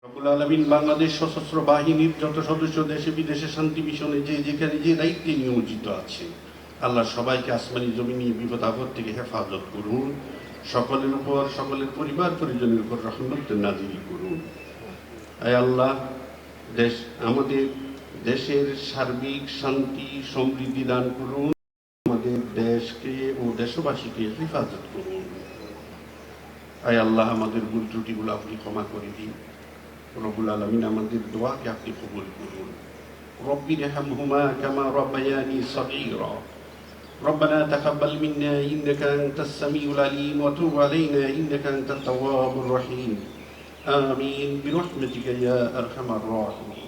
রব্বুল আলামিন বাংলাদেশ সশস্ত্র বাহিনীর যত সদস্য দেশে বিদেশে শান্তি মিশনে যে যেখানে যে দায়িত্বে নিয়োজিত আছে, আল্লাহ সবাইকে আসমানি জমিনি বিপদ আপদ থেকে হেফাজত করুন। সকলের উপর, সকলের পরিবার পরিজনের উপর রহমত নাজিল করুন। আয় আল্লাহ, আমাদের দেশের সার্বিক শান্তি সমৃদ্ধি দান করুন। আমাদের দেশকে ও দেশবাসীকে হেফাজত করুন। আয় আল্লাহ, আমাদের ভুল ত্রুটিগুলো আপনি ক্ষমা করে দিন। রব্বুল আলামিন আমাদের দোয়াকে আপনি কবুল করুন। রব্বি রহমহুমা কামা রব্বায়ানি সগীরা। ربنا تقبل منا إنك أنت السميع العليم وتب علينا إنك أنت التواب الرحيم. آمين برحمتك يا أرحم الراحمين.